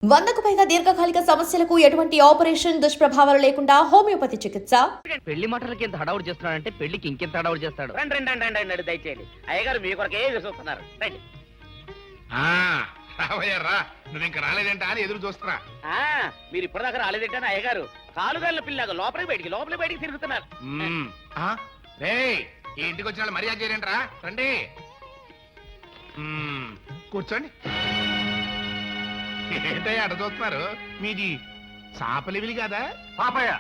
100కు పైగా దీర్ఘకాలిక సమస్యలకు ఎటువంటి ఆపరేషన్ దుష్ప్రభావాలు లేకుండా హోమియోపతి చికిత్స. పెళ్లి మాటలకి ఎంత హడావుడు చేస్తున్నాడంటే పెళ్లికి ఇంకెంత హడావుడు చేస్తాడు. రండి రండి రండి రండి రండి దయచేయండి. అయ్యగారు మీ కొరకే చూస్తున్నారు. రండి. రావయ్యారా, నువ్వు ఇంకా రాలేదంట అని ఎదురు చూస్తున్నా. మీరు ఇప్పటిదాకా రాలేదంటే అయ్యగారు కాలుగాళ్ళ పిల్లగా లోపలికి బయటికి తిరుగుతున్నారు. ఈ ఇంటికి వచ్చిన వాళ్ళు మర్యాద చేయరంట్రా. రండి, కూర్చోండి. ఏంటయ్యా అట చూస్తున్నారు? మీది సాపలివిలి కాదా? పాపయ్య.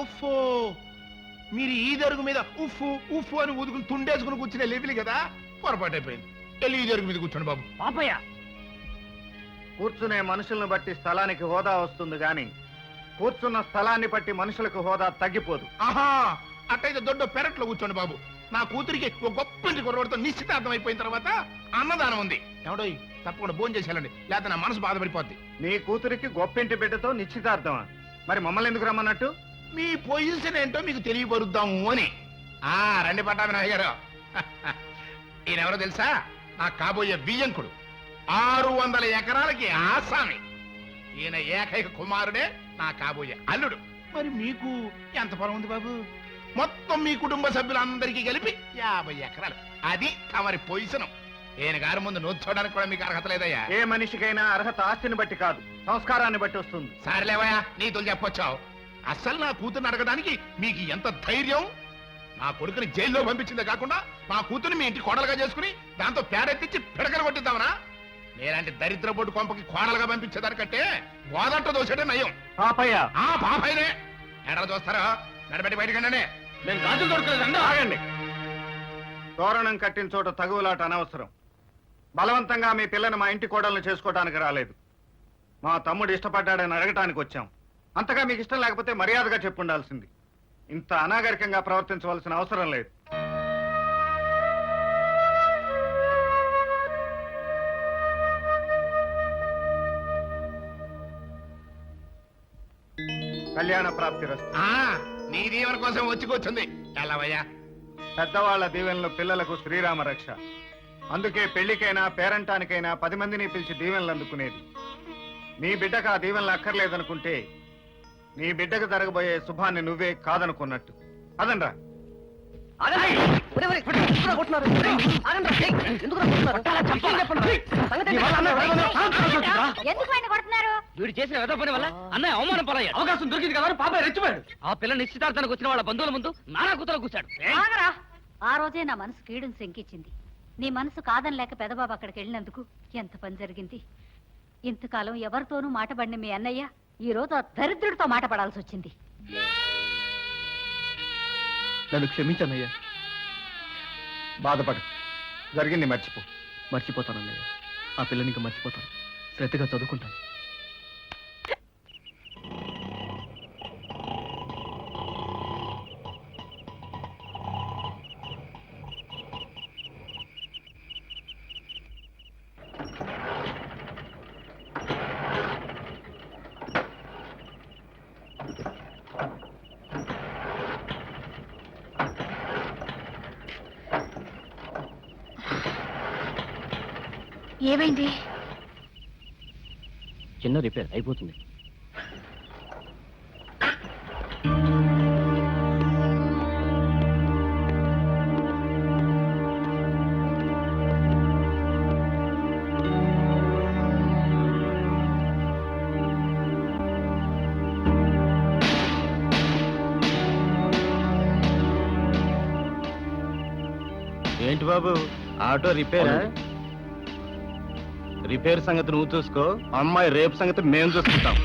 ఉఫ్ఫో, మీరు ఈ దరుగు మీద ఉఫ్ఫు ఉఫ్ఫు అని ఊదుకుని తుండేసుకుని కూర్చునే లెవిలి కదా. పొరపాటు అయిపోయింది. వెళ్ళి ఈ దరుగు మీద కూర్చోండి బాబు. పాపయ్య, కూర్చునే మనుషులను బట్టి స్థలానికి హోదా వస్తుంది గాని కూర్చున్న స్థలాన్ని బట్టి మనుషులకు హోదా తగ్గిపోదు. ఆహా, అట్టయితే దొడ్డ పెరట్లో కూర్చోండి బాబు. నా కూతురికి ఒక గొప్ప ఇంటి కుర్రవాడితో నిశ్చితార్థం అయిపోయిన తర్వాత అన్నదానం ఉంది. ఎవడో తప్పకుండా భోజనం చేసేయాలండి, లేకపోతే నా మనసు బాధపడిపోద్ది. నీ కూతురికి గొప్పింటి బిడ్డతో నిశ్చితార్థమా? మరి మమ్మల్ని ఎందుకు రమ్మన్నట్టు? మీ పొజిషన్ ఏంటో మీకు తెలియపరుద్దాము అని. రండి పట్టాభినాయ్ గారు. ఈయన ఎవరో తెలుసా? నా కాబోయే బియ్యంకుడు. 600 ఎకరాలకి ఆసామి. ఈయన ఏకైక కుమారుడే నా కాబోయే అల్లుడు. మరి మీకు ఎంత పొలం ఉంది బాబు? మొత్తం మీ కుటుంబ సభ్యులందరికీ కలిపి 50 ఎకరాలు. అది తమరి పొజిషన్. ఈయన గారి ముందు నోచుకోవడానికి కూడా మీకు అర్హత లేదయ్యా. ఏ మనిషికైనా అర్హత ఆస్తిని బట్టి కాదు, సంస్కారాన్ని బట్టి వస్తుంది. సరేలేవయ్యా, నీతులు చెప్పొచ్చావు. అసలు నా కూతుర్ని అడగడానికి మీకు ఎంత ధైర్యం? నా కొడుకుని జైల్లో పంపించిందే కాకుండా నా కూతుర్ని మీ ఇంటి కోడలుగా చేసుకుని దాంతో పేరెత్తించి పిడకలు కొట్టిద్దామనా? నేలాంటి దరిద్ర బొడ్డు కొంపకి కోడలుగా పంపించేదానికంటే గోదంట దోసేటే నయం. పాపయ్య. పాపైనే ఎడలు చూస్తారా? నడబెట్టి బయటకండి. నేను గాజులు దొరకలేదండి. ఆగండి. తోరణం కట్టిన చోట తగువులాట అనవసరం. బలవంతంగా మీ పిల్లని మా ఇంటి కోడలను చేసుకోవడానికి రాలేదు. మా తమ్ముడు ఇష్టపడ్డాడని అడగటానికి వచ్చాం. అంతగా మీకు ఇష్టం లేకపోతే మర్యాదగా చెప్పుండాల్సింది. ఇంత అనాగరికంగా ప్రవర్తించవలసిన అవసరం లేదు. కళ్యాణ ప్రాప్తి రస్తు. నీ దీవెన కోసం వచ్చి కూర్చుంది. ఎల్లవయ్యా, పెద్దవాళ్ల దీవెనలు పిల్లలకు శ్రీరామ రక్ష. అందుకే పెళ్లికైనా పేరంటానికైనా 10 మందిని పిలిచి దీవెనలు అందుకునేది. నీ బిడ్డకు ఆ దీవెనలు అక్కర్లేదనుకుంటే నీ బిడ్డకు జరగబోయే శుభాన్ని నువ్వే కాదనుకున్నట్టు. అదండ్రా. వీడు చేసిన వెద పని వల్ల అన్నయ్య అవమానం పాలయ్యాడు. అవకాశం దొరికింది కదా, పాప రెచ్చిపోయాడు. ఆ పిల్ల నిశ్చితార్థానికి వచ్చిన వాళ్ళ బంధువుల ముందు నానా కూతురు కూర్చాడు. ఆ రోజే నా మనసు కీడును శంకించింది. నీ మనసు కాదని లేక పెదబాబు అక్కడికి వెళ్ళినందుకు ఎంత పని జరిగింది. ఇంతకాలం ఎవరితోనూ మాటపడిన మీ అన్నయ్య ఈ రోజు ఆ దరిద్రుడితో మాట పడాల్సి వచ్చింది. నన్ను క్షమించన్నయ్యా. బాధపడు, జరిగింది మర్చిపో. మర్చిపోతానన్నయ్య. ఆ పిల్లని ఇంకా మర్చిపోతాను. శ్రద్ధగా చదువుకుంటాను. ఏమైంది? చిన్న రిపేర్ అయిపోతుంది. ఏంటి బాబు, ఆటో రిపేరా? రిపేర్ సంగతి నువ్వు చూసుకో, అమ్మాయి రేపు సంగతి మేము చూసుకుంటాం.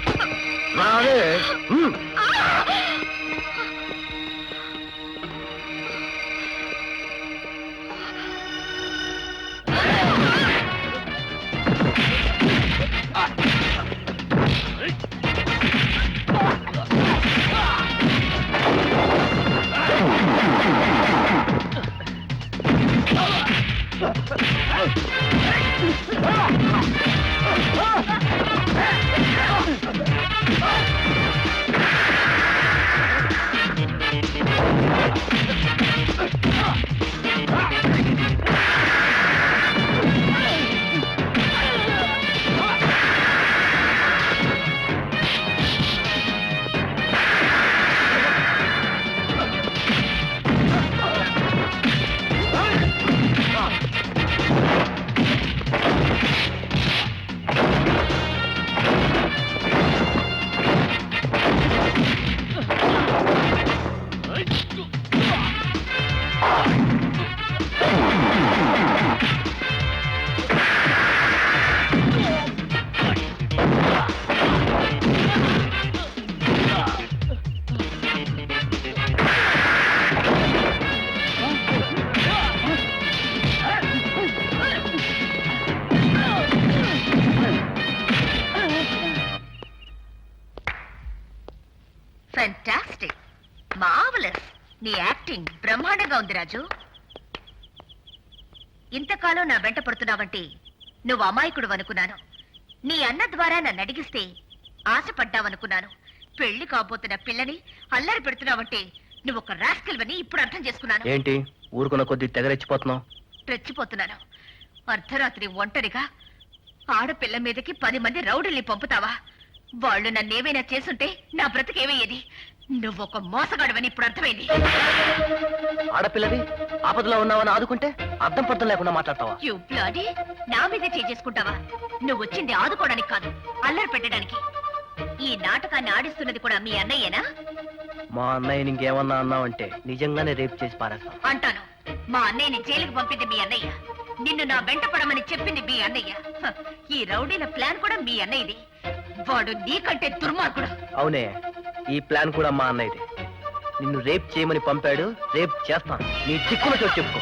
Fantastic, marvellous. నీ యాక్టింగ్ బ్రహ్మాండంగా ఉంది రాజు. ఇంతకాలం నా వెంట పడుతున్నావంటే నువ్వు అమాయకుడు అనుకున్నాను. నీ అన్న ద్వారా నన్ను అడిగిస్తే ఆశపడ్డావనుకున్నాను. పెళ్లి కాబోతున్న పిల్లని అల్లరి పెడుతున్నావంటే నువ్వు ఒక రాస్కల్వని ఇప్పుడు అర్థం చేసుకున్నాను. ఏంటి ఊరుకున్న కొద్ది తెగరెచ్చిపోతున్నావు? రెచ్చిపోతున్నాను. అర్ధరాత్రి ఒంటరిగా ఆడపిల్ల మీదకి 10 మంది రౌడీల్ని పంపుతావా? వాళ్ళు నన్నేమైనా చేసుంటే నా బ్రతికేమయ్యేది. నువ్వొక మోసగాడవని ఇప్పుడు అర్థమైంది. ఆడపిల్లవి ఆపదలో ఉన్నావని ఆదుకుంటే అర్థం పర్థం లేకుండా మాట్లాడతావా? యు బ్లడీ, నా మీదే చేసుకుంటావా? నువ్వు వచ్చింది ఆదుకోవడానికి కాదు, అల్లరి పెట్టడానికి. ఈ నాటకాన్ని ఆడిస్తున్నది కూడా మీ అన్నయ్యేనా? మా అన్నయ్య ఇంకేమన్నా అన్నావంటే నిజంగానే రేపు చేసి పారేస్తాను. అంటాను. మా అన్నయ్యని జైలుకు పంపింది మీ అన్నయ్య. నిన్ను నా వెంట పడమని చెప్పింది మీ అన్నయ్య. ఈ రౌడీల ప్లాన్ కూడా మీ అన్నయ్యది. వాడు నీకంటే దుర్మార్గుడు. అవునే, ఈ ప్లాన్ కూడా మా అన్నయ్యది. నిన్ను రేప్ చేయమని పంపాడు, రేప్ చేస్తాను. నీ చిక్కున చోటు చెప్పుకో.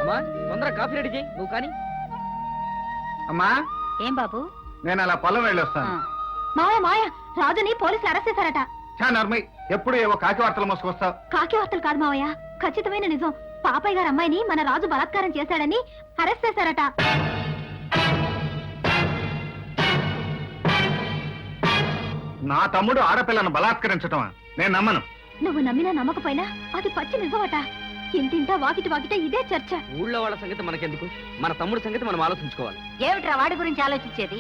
అమ్మా తొందరగా కాఫీ రెడీ చేయి. నువ్వు కానీ. అమ్మా, ఏం బాబు? నేను అలా పొలం వెళ్ళొస్తాను. మాయ మాయ, రాజుని పోలీసులు అరెస్ట్ చేశారట. చా నర్మయ్, ఎప్పుడు ఏవో కాకి వార్తలు మోసుకొస్తావు. కాకి వార్తలు కాదు మావయ్య, ఖచ్చితమైన నిజం. పాపయ్య గారు అమ్మాయిని మన రాజు బలాత్కారం చేశాడని అరెస్ట్ చేశారట. నా తమ్ముడు ఆడపిల్లను బలాత్కరించటమా? నేను నమ్మను. నువ్వు నమ్మినా నమ్మకపోయినా అది పచ్చి నిజమట. ఇంటింటా వాకిటి వాకిట ఇదే చర్చ. ఊళ్ళో వాళ్ళ సంగతి మనకెందుకు, మన తమ్ముడు సంగతి మనం ఆలోచించుకోవాలి. ఏమిట్రా వాడి గురించి ఆలోచించేది?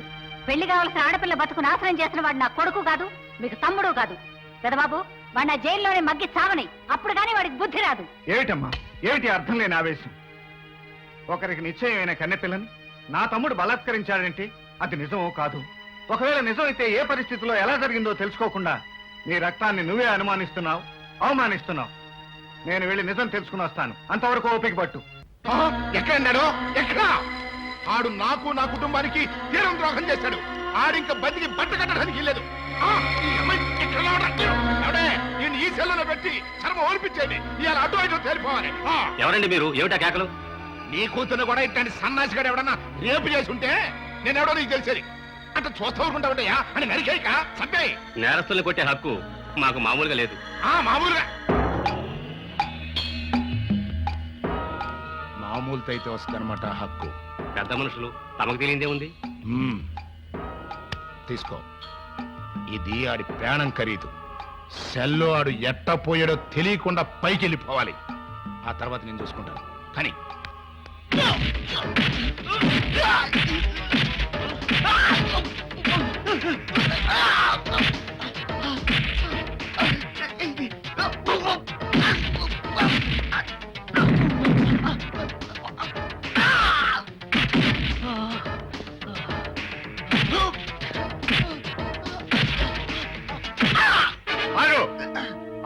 పెళ్లి కావాల్సిన ఆడపిల్ల బతుకు నాశనం చేసిన వాడు నా కొడుకు కాదు, మీకు తమ్ముడు కాదు. పెదబాబు, వాడి నా జైల్లోనే మగ్గి చావని, అప్పుడు గానీ వాడికి బుద్ధి రాదు. ఏమిటమ్మా, ఏమిటి అర్థం లేని ఆవేశం? ఒకరికి నిశ్చయమైన కన్నెపిల్లని నా తమ్ముడు బలాత్కరించాడంటే అది నిజమో కాదు? ఒకవేళ నిజం అయితే ఏ పరిస్థితిలో ఎలా జరిగిందో తెలుసుకోకుండా నీ రక్తాన్ని నువ్వే అనుమానిస్తున్నావు, అవమానిస్తున్నావు. నేను వెళ్ళి నిజం తెలుసుకుని వస్తాను. అంతవరకు ఓపిక పట్టు. ఎక్కడన్నాడు? ఎక్కడా? ఆడు నాకు నా కుటుంబానికి తీరం ద్రోహం చేశాడు. ఆడింక బతికి బట్ట కట్టడానికి లేదు. ఈ సెల్లులో పెట్టి చర్మ ఓడిపించేది. ఇవాళ అటు ఇటు తేలిపోవాలి. ఎవరండి మీరు? ఏమిటా కేకలు? నీ కూతురు కూడా ఇట్లాంటి సన్నాసిగాడు ఎవడన్నా రేపు చేసి ఉంటే నేనెవడో నీకు తెలిసేది. అంటే చూస్తూ ఉంటావుంటయా అని నరికేయక సబ్బే. నేరస్తుల్ని కొట్టే హక్కు మాకు మామూలుగా లేదు. మామూలుగా మామూలుతో అయితే వస్తుందన్నమాట హక్కు. పెద్ద మనుషులు, తమకు తెలియదే ఉంది. తీసుకో. ఇది ఆడి ప్రాణం ఖరీదు. సెల్లో ఆడు ఎట్టపోయాడో తెలియకుండా పైకి వెళ్ళిపోవాలి. ఆ తర్వాత నేను చూసుకుంటాను. కానీ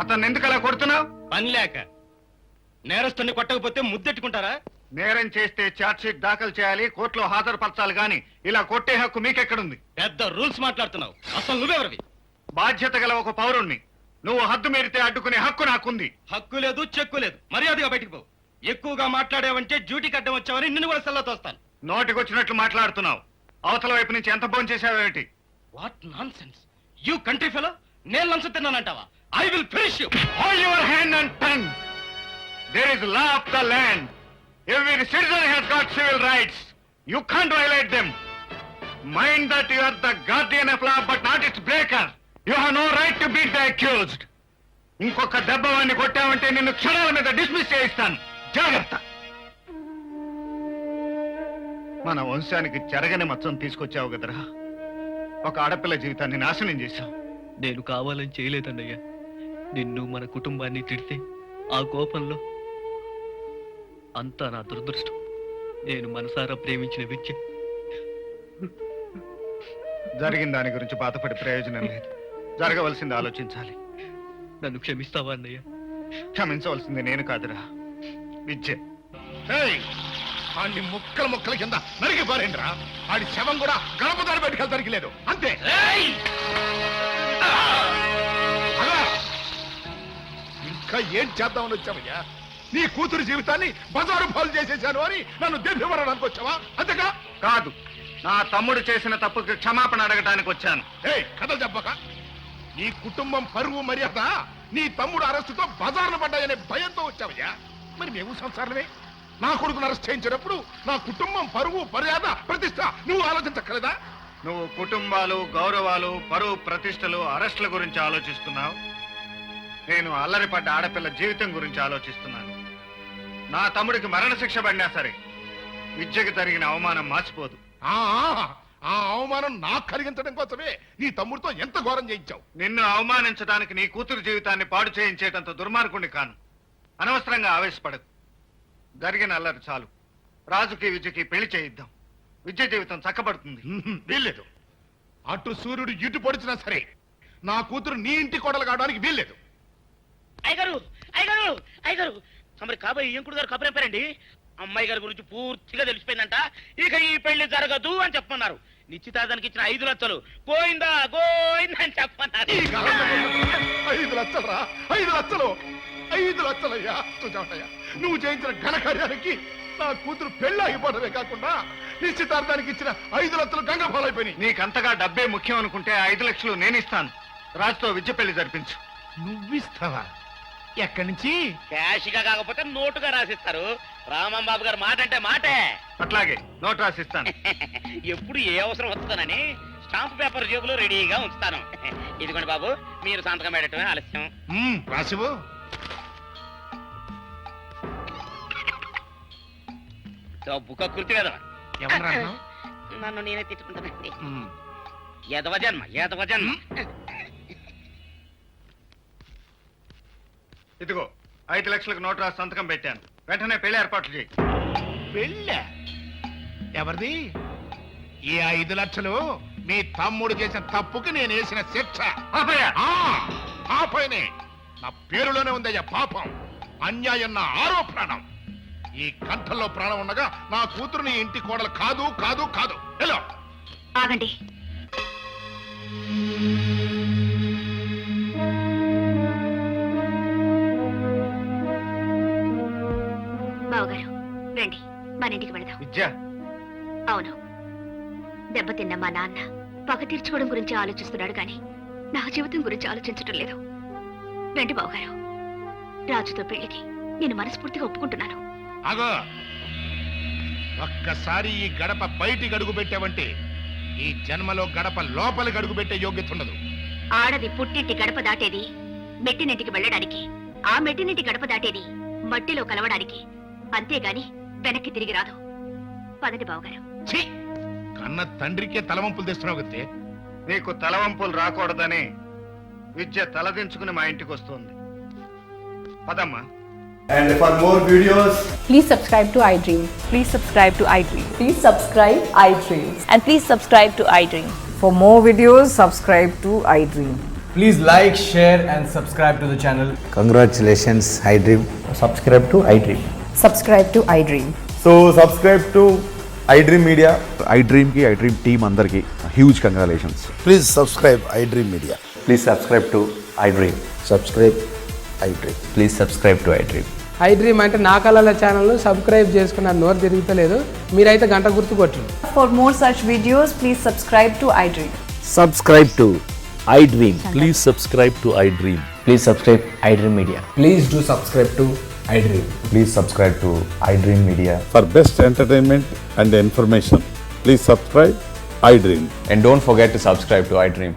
అతన్ని ఎందుకు అలా కొడుతున్నావు? పని లేక. నేరస్తుని కొట్టకపోతే ముద్దెట్టుకుంటారా? నేరం చేస్తే ఛార్జ్ షీట్ దాఖలు చేయాలి, కోర్టులో హాజరుపరచాలి. గాని ఇలా కొట్టే హక్కు మీకెక్కడుంది? పెద్ద రూల్స్ మాట్లాడుతున్నావు. అసలు నువ్వెవరివి? బాధ్యత గల ఒక పౌరుణ్ణి. నువ్వు హద్దు మీరితే అడ్డుకునే హక్కు నాకుంది. హక్కు లేదు, చెక్కు లేదు. మర్యాదగా బయటికి పో. ఎక్కువగా మాట్లాడావంటే డ్యూటీకి అడ్డం వచ్చావని నిన్ను కూడా సెల్లో తోస్తాను. నోటికొచ్చినట్లు మాట్లాడుతున్నావు. అవతల వైపు నుంచి ఎంత ఫోన్ చేశావేమిటి? What nonsense you country fellow. నేను లంచం తిన్నానంటావా? I will finish you. Hold your hand and tongue. There is law of the land. Every citizen has got civil rights. You can't violate them. Mind that you are the guardian of law but not its breaker. You have no right to beat the accused. ఇంకొక దెబ్బ వాడిని కొట్టావంటే నిన్ను క్షణాల మీద dismiss చేయిస్తాను. జాగ్రత్త. మన వంశానికి చెరగని మచ్చం తీసుకొచ్చావు కదరా. ఒక ఆడపిల్ల జీవితాన్ని నాశనం చేశావు. నేను కావాలని చేయలేదన్నయ్య. నిన్ను మన కుటుంబాన్ని తిడితే ఆ కోపంలో అంతా నా దురదృష్టం. నేను మనసారా ప్రేమించిన విద్య జరిగిన దాని గురించి బాధపడే ప్రయోజనం లేదు. జరగవలసింది ఆలోచించాలి. నన్ను క్షమిస్తావా అన్నయ్య? క్షమించవలసింది నేను కాదురా, విద్య. ఏయ్, ఆడిని ముక్కలు ముక్కల కింద నరికి పారేంద్రా. ఆడి శవం కూడా గడప దారి బయటకెళ్తానికి లేదు, అంతే. అలా. ఇంకా ఏం చేద్దామని వచ్చావయ్యా? నీ కూతురు జీవితాన్ని బజారు పాలు చేసేశాను అని నన్ను దెబ్బవరడానికి వచ్చావా? అంతేగా? కాదు, నా తమ్ముడు చేసిన తప్పుకి క్షమాపణ అడగటానికి వచ్చాను. ఏయ్, కథ చెప్పక. నీ కుటుంబం పరువు మర్యాద నీ తమ్ముడు అరెస్టుతో బజార్ను పడ్డాయనే భయంతో వచ్చావయ్యా. మరి మేము సంసారమే. నా కొడుకును అరెస్ట్ చేయించినప్పుడు నా కుటుంబం పరువు మర్యాద ప్రతిష్ట నువ్వు ఆలోచించక్కలేదా? నువ్వు కుటుంబాలు, గౌరవాలు, పరువు, ప్రతిష్టలు, అరెస్టుల గురించి ఆలోచిస్తున్నావు. నేను అల్లరిపడ్డ ఆడపిల్ల జీవితం గురించి ఆలోచిస్తున్నాను. నా తమ్ముడికి మరణశిక్ష పడినా సరే విద్యకి జరిగిన అవమానం మార్చిపోదు. ఆ అవమానం నాకు కలిగించడం కోసమే నీ తమ్ముడితో ఎంత ఘోరం చేయించావు. నిన్ను అవమానించడానికి నీ కూతురు జీవితాన్ని పాడు చేయించేటంత దుర్మార్గుణ్ణి కాను. అనవసరంగా ఆవేశపడకు. జరిగిన అల్లరి చాలు. రాజుకి విద్యకి పెళ్లి చేయిద్దాం. విద్య జీవితం చక్కబడుతుంది. వీల్లేదు. అటు సూర్యుడు ఇటు పొడిచినా సరే నా కూతురు నీ ఇంటి కోడలు కావడానికి వీల్లేదు. అయ్యగారు అయ్యగారు అయ్యగారు మరి కాబోయే ఇంకుడు గారు కబురేపారండి. అమ్మాయి గారి గురించి పూర్తిగా తెలిసిపోయిందంట. ఇక ఈ పెళ్లి జరగదు అని చెప్పమన్నారు. నిశ్చితార్థానికి ఇచ్చిన 5 లక్షలు పోయిందా గోయిందా అని చెప్పమన్నారు. 5 లక్షలరా? 5 లక్షలు? 5 లక్షలయ్యా. చూచావటయ్యా, నువ్వు చేయించిన ఘనకార్యానికి నా కూతురు పెళ్లి ఆగిపోవడమే కాకుండా నిశ్చితార్థానికి ఇచ్చిన 5 లక్షలు గంగ పాలైపోయినాయి. నీకంతగా డబ్బే ముఖ్యం అనుకుంటే 5 లక్షలు నేను ఇస్తాను. రాజుతో విద్య పెళ్లి జరిపించు. నువ్విస్తావా? ఎక్కడి నుంచి? క్యాష్గా కాకపోతే నోటుగా రాసిస్తారు. రామంబాబు గారు మాట అంటే మాటే. అట్లాగే నోట్ రాసిస్తాను. ఎప్పుడు ఏ అవసరం వస్తుందనని స్టాంప్ పేపర్ జేబులో రెడీగా ఉంచుతాను. ఇదిగోండి బాబు, మీరు సంతకం పెట్టడమే ఆలస్యం. రాసివు. డబ్బు కృతి కదా. ఎవరు? నన్ను నేనే తిట్టుకుంటానండి. ఎదవ జన్మ, ఎదవ జన్మ. ఇదిగో 5 లక్షలకు నోట్ రాసి సంతకం పెట్టాను. వెంటనే పెళ్లి ఏర్పాట్లు చేయి. పెళ్ళ? ఎవరిది? ఈ 5 లక్షలు మీ తమ్ముడు చేసిన తప్పుకి నేను వేసిన శిక్ష. పాపనే నా పేరులోనే ఉందయ్యా పాపం. అన్యాయం నా ఆరో ప్రాణం. ఈ కంఠంలో ప్రాణం ఉండగా నా కూతురు నీ ఇంటి కోడలు కాదు కాదు కాదు. హలో, ఆగండి. బావగారు రండి, మన ఇంటికి వెళదాం. విద్య, అవును, దెబ్బతిన్న మా నాన్న పగ తీర్చుకోవడం గురించి ఆలోచిస్తున్నాడు కానీ నా జీవితం గురించి ఆలోచించడం లేదు. రండి బావగారు, రాజుతో పెళ్లికి నేను మనస్ఫూర్తిగా ఒప్పుకుంటున్నాను. ఆగో, ఒక్కసారి ఈ గడప బయటికి అడుగు పెట్టావంటే ఈ జన్మలో గడప లోపలికి అడుగు పెట్టే యోగ్యత ఉండదు. ఆడది పుట్టింటి గడప దాటేది మెట్టినింటికి వెళ్ళడానికి, ఆ మెట్టినింటి గడప దాటేది మట్టిలో కలవడానికి, అంతేగాని వెనక్కి తిరిగి రాదు. పదండి బావగారు. ఛీ! కన్న తండ్రికే తలవంపులు తెస్తున్నావు కదే. నీకు తలవంపులు రాకూడదని విద్య తలదించుకుని మా ఇంటికి వస్తుంది. పదమ్మా. And for more videos, please subscribe to iDream. Please subscribe to iDream. Please subscribe iDream. And please subscribe to iDream. For more videos, subscribe to iDream. please like, share and subscribe to the channel. Congratulations, iDream. Subscribe to iDream. Subscribe to iDream. So subscribe to iDream Media. iDream ki iDream team andarki huge congratulations. Please subscribe iDream Media. Please subscribe to iDream. Subscribe iDream. Please subscribe to iDream. iDream అంటే నా కళల channel subscribe చేసుకున్న నోరు తిరుగుతలేదు. మీరైతే గంట గుర్తు కొట్టండి. For more such videos, please subscribe to iDream. Subscribe to iDream. Please subscribe to iDream. Please subscribe iDream Media. Please do subscribe to iDream. Please subscribe to iDream Media. For best entertainment and information, please subscribe iDream. And don't forget to subscribe to iDream.